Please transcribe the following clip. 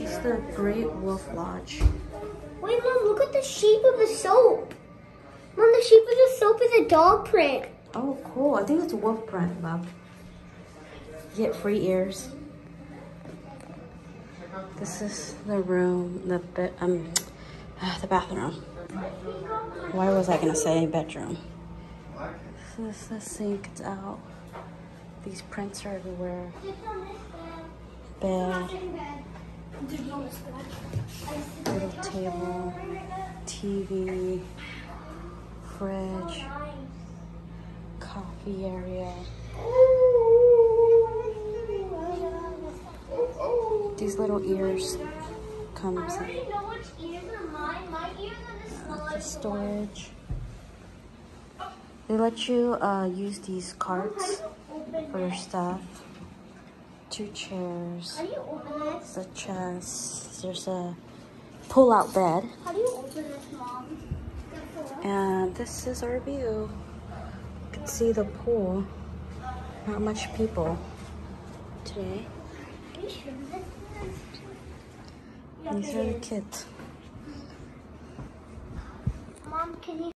It's the Great Wolf Lodge. Wait, Mom, look at the shape of the soap. Mom, the shape of the soap is a dog print. Oh, cool. I think it's a wolf print, love. You get free ears. This is the room, the bathroom. Why was I gonna say bedroom? This is the sink, it's out. These prints are everywhere. Bed. Little table. TV. Fridge. Coffee area. These little ears comes in. The storage. They let you use these carts for your stuff. 2 chairs. How do you open this? There's a chest. There's a pull-out bed. How do you open this, Mom? And this is our view. You can see the pool. Not much people today. These are the kids. Mom, can you